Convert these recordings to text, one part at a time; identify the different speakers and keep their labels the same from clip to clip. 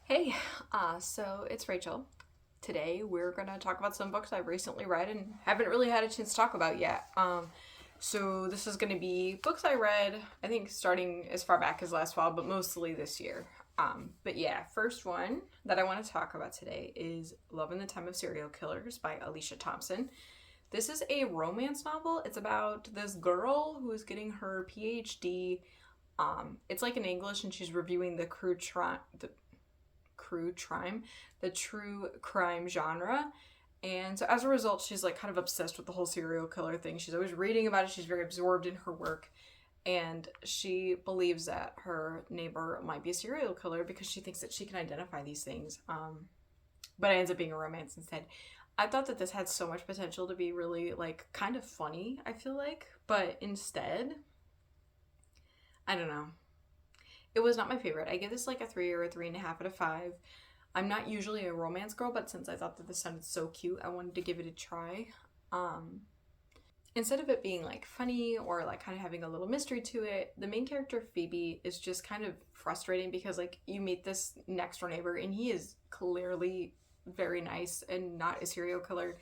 Speaker 1: Hey, so it's Rachel. Today we're gonna talk about some books I've recently read and haven't really had a chance to talk about yet. So this is gonna be books I read, I think starting as far back as last fall, but mostly this year. But yeah, first one that I want to talk about today is Love in the Time of Serial Killers by Alicia Thompson. This is a romance novel. It's about this girl who is getting her PhD. It's like in English, and she's reviewing the true crime genre. And so as a result, she's like kind of obsessed with the whole serial killer thing. She's always reading about it. She's very absorbed in her work. And she believes that her neighbor might be a serial killer because she thinks that she can identify these things. But it ends up being a romance instead. I thought that this had so much potential to be really like kind of funny, I feel like. But instead, I don't know. It was not my favorite. I give this like a 3 or a 3.5 out of 5. I'm not usually a romance girl, but since I thought that this sounded so cute, I wanted to give it a try. Um, Instead of it being like funny or like kind of having a little mystery to it, the main character Phoebe is just kind of frustrating because like you meet this next door neighbor and he is clearly very nice and not a serial killer.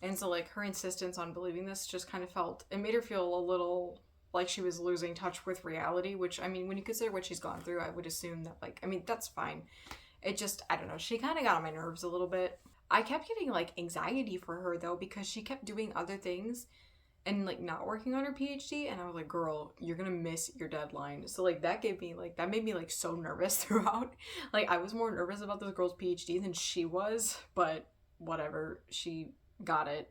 Speaker 1: And so like her insistence on believing this just kind of felt it made her feel a little like she was losing touch with reality, which I mean, when you consider what she's gone through, I would assume that like I mean, that's fine. It just, I don't know, she kind of got on my nerves a little bit. I kept getting like anxiety for her though because she kept doing other things and like not working on her PhD, and I was like, girl, you're gonna miss your deadline. So like that made me like so nervous throughout. Like I was more nervous about this girl's PhD than she was, but whatever, she got it.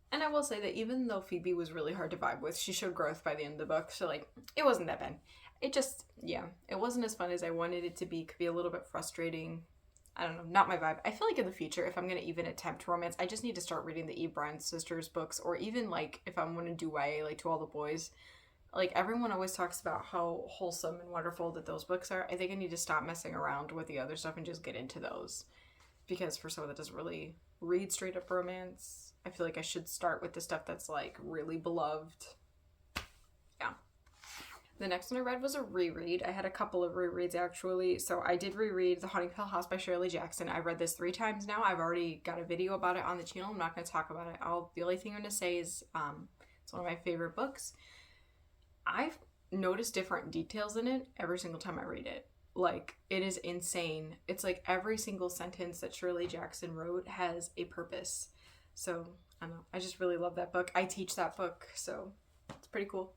Speaker 1: And I will say that even though Phoebe was really hard to vibe with, she showed growth by the end of the book. So like it wasn't that bad. It just, yeah, it wasn't as fun as I wanted it to be. Could be a little bit frustrating. I don't know, not my vibe. I feel like in the future, if I'm gonna even attempt romance, I just need to start reading the Eve Bryant sisters books, or even like if I'm gonna do YA, like To All the Boys. Like everyone always talks about how wholesome and wonderful that those books are. I think I need to stop messing around with the other stuff and just get into those because for someone that doesn't really read straight up romance, I feel like I should start with the stuff that's like really beloved. Yeah. The next one I read was a reread. I had a couple of rereads actually. So I did reread The Haunting Hill House by Shirley Jackson. I've read this 3 times now. I've already got a video about it on the channel. I'm not going to talk about it. The only thing I'm going to say is it's one of my favorite books. I've noticed different details in it every single time I read it. Like, it is insane. It's like every single sentence that Shirley Jackson wrote has a purpose. So, I don't know. I just really love that book. I teach that book, so it's pretty cool.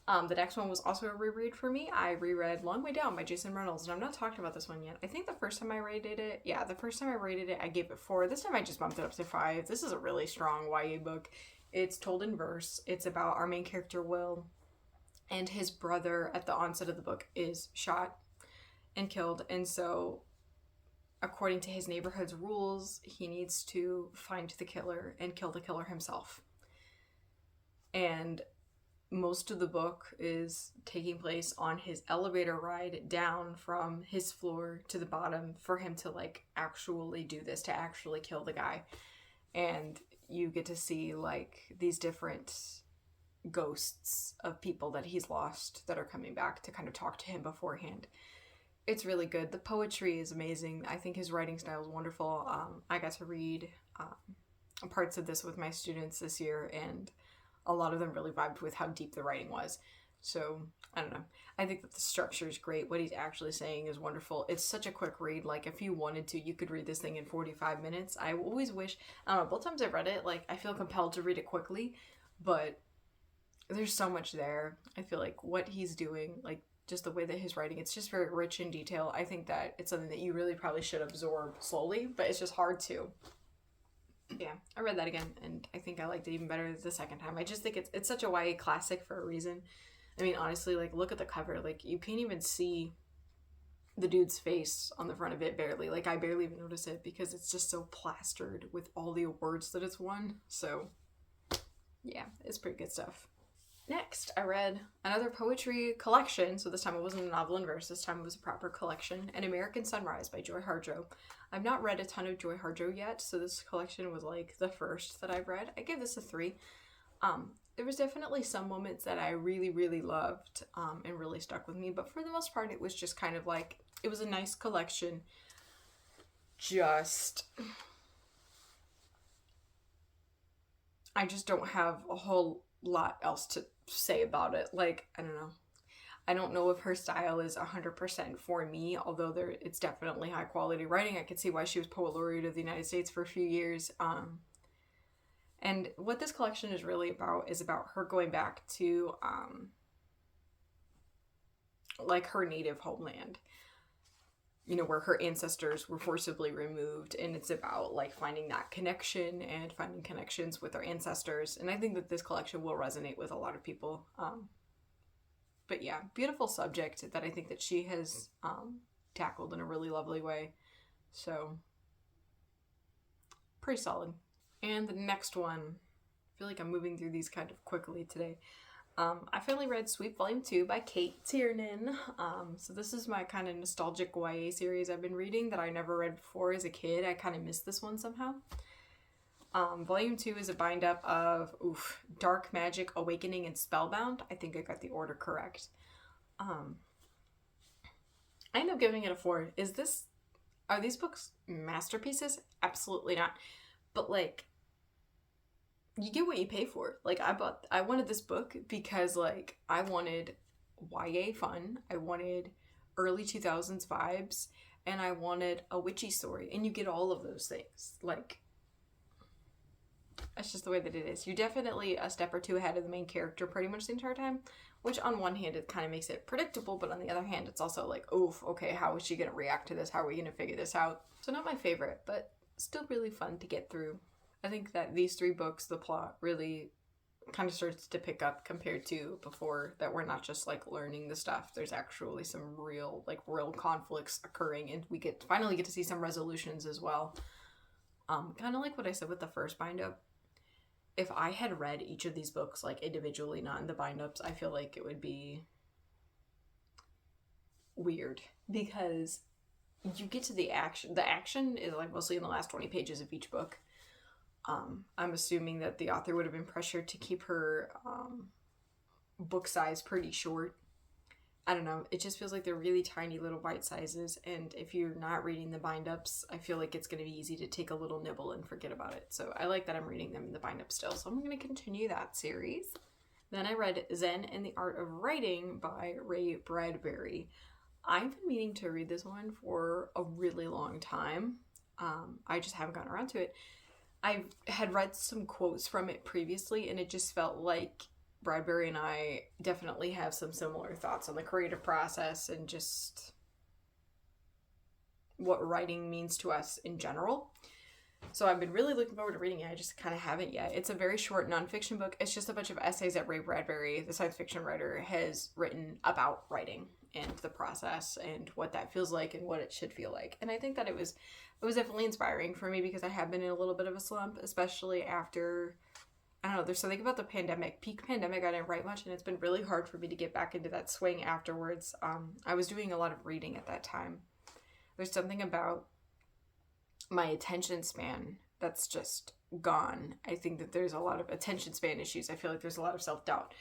Speaker 1: The next one was also a reread for me. I reread Long Way Down by Jason Reynolds, and I'm not talking about this one yet. I think the first time I rated it, I gave it 4. This time I just bumped it up to 5. This is a really strong YA book. It's told in verse. It's about our main character, Will, and his brother at the onset of the book is shot and killed. And so, according to his neighborhood's rules, he needs to find the killer and kill the killer himself. And most of the book is taking place on his elevator ride down from his floor to the bottom for him to like actually do this, to actually kill the guy. And you get to see like these different ghosts of people that he's lost that are coming back to kind of talk to him beforehand. It's really good. The poetry is amazing. I think his writing style is wonderful. I got to read parts of this with my students this year, and a lot of them really vibed with how deep the writing was. So, I don't know. I think that the structure is great. What he's actually saying is wonderful. It's such a quick read. Like, if you wanted to, you could read this thing in 45 minutes. I always wish, I don't know, both times I've read it, like, I feel compelled to read it quickly, but there's so much there. I feel like what he's doing, like, just the way that he's writing, it's just very rich in detail. I think that it's something that you really probably should absorb slowly, but it's just hard to. Yeah, I read that again, and I think I liked it even better the second time. I just think it's such a YA classic for a reason. I mean, honestly, like, look at the cover. Like, you can't even see the dude's face on the front of it, barely. Like, I barely even notice it because it's just so plastered with all the awards that it's won. So, yeah, it's pretty good stuff. Next, I read another poetry collection. So this time it wasn't a novel in verse. This time it was a proper collection. An American Sunrise by Joy Harjo. I've not read a ton of Joy Harjo yet, so this collection was like the first that I've read. I give this a 3. There was definitely some moments that I really, really loved and really stuck with me. But for the most part, it was just kind of like, it was a nice collection. just, I just don't have a whole lot else to say about it. Like, I don't know. I don't know if her style is 100% for me, although it's definitely high quality writing. I could see why she was Poet Laureate of the United States for a few years. And what this collection is really about is about her going back to like her native homeland, you know, where her ancestors were forcibly removed, and it's about like finding that connection and finding connections with our ancestors. And I think that this collection will resonate with a lot of people. But yeah, beautiful subject that I think that she has tackled in a really lovely way. So, pretty solid. And the next one, I feel like I'm moving through these kind of quickly today. I finally read Sweep Volume 2 by Kate Tiernan. So this is my kind of nostalgic YA series I've been reading that I never read before as a kid. I kind of missed this one somehow. Volume 2 is a bind-up of Dark Magic, Awakening, and Spellbound. I think I got the order correct. I end up giving it a 4. Are these books masterpieces? Absolutely not. But like, you get what you pay for. Like, I wanted this book because like I wanted YA fun. I wanted early 2000s vibes, and I wanted a witchy story, and you get all of those things. Like, that's just the way that it is. You're definitely a step or two ahead of the main character pretty much the entire time, which on one hand it kind of makes it predictable, but on the other hand it's also like, oof, okay, how is she going to react to this? How are we going to figure this out? So not my favorite, but still really fun to get through. I think that these 3 books, the plot really kind of starts to pick up compared to before, that we're not just like learning the stuff. There's actually some real conflicts occurring, and we finally get to see some resolutions as well. Kind of like what I said with the first bind-up. If I had read each of these books like individually, not in the bind-ups, I feel like it would be weird, because you get to the action. The action is like mostly in the last 20 pages of each book. I'm assuming that the author would have been pressured to keep her book size pretty short. I don't know. It just feels like they're really tiny little bite sizes, and if you're not reading the bind-ups, I feel like it's going to be easy to take a little nibble and forget about it. So I like that I'm reading them in the bind-up still, so I'm going to continue that series. Then I read Zen and the Art of Writing by Ray Bradbury. I've been meaning to read this one for a really long time. I just haven't gotten around to it. I had read some quotes from it previously, and it just felt like Bradbury and I definitely have some similar thoughts on the creative process and just what writing means to us in general. So I've been really looking forward to reading it. I just kind of haven't yet. It's a very short nonfiction book. It's just a bunch of essays that Ray Bradbury, the science fiction writer, has written about writing and the process and what that feels like and what it should feel like. And I think that it was definitely inspiring for me, because I have been in a little bit of a slump, especially after, I don't know, there's something about the pandemic. Peak pandemic, I didn't write much, and it's been really hard for me to get back into that swing afterwards. I was doing a lot of reading at that time. There's something about my attention span that's just gone. I think that there's a lot of attention span issues. I feel like there's a lot of self-doubt.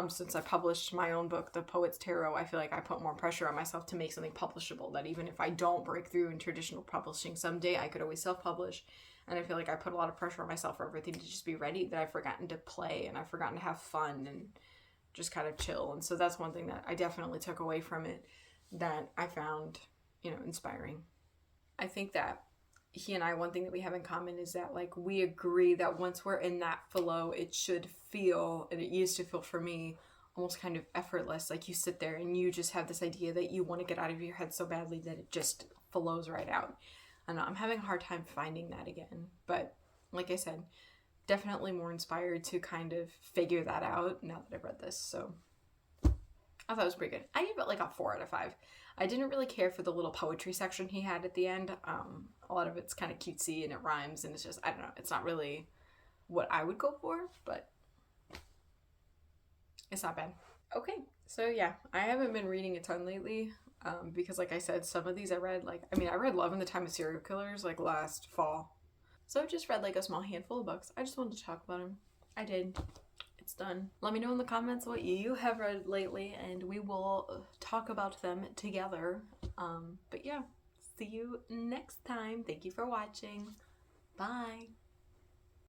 Speaker 1: Since I published my own book, The Poet's Tarot, I feel like I put more pressure on myself to make something publishable, that even if I don't break through in traditional publishing someday, I could always self-publish. And I feel like I put a lot of pressure on myself for everything to just be ready, that I've forgotten to play and I've forgotten to have fun and just kind of chill. And so that's one thing that I definitely took away from it that I found, inspiring. I think that he and I, one thing that we have in common is that like we agree that once we're in that flow, it should feel, and it used to feel for me, almost kind of effortless. Like you sit there and you just have this idea that you want to get out of your head so badly that it just flows right out. And I'm having a hard time finding that again. But like I said, definitely more inspired to kind of figure that out now that I've read this. So I thought it was pretty good. I gave it like a 4 out of 5. I didn't really care for the little poetry section he had at the end. A lot of it's kind of cutesy and it rhymes, and it's just, I don't know, it's not really what I would go for, but it's not bad. Okay, so yeah, I haven't been reading a ton lately, because like I said, some of these I read, I read Love in the Time of Serial Killers like last fall. So I've just read like a small handful of books. I just wanted to talk about them. I did. It's done. Let me know in the comments what you have read lately, and we will talk about them together. But yeah, see you next time. Thank you for watching. Bye.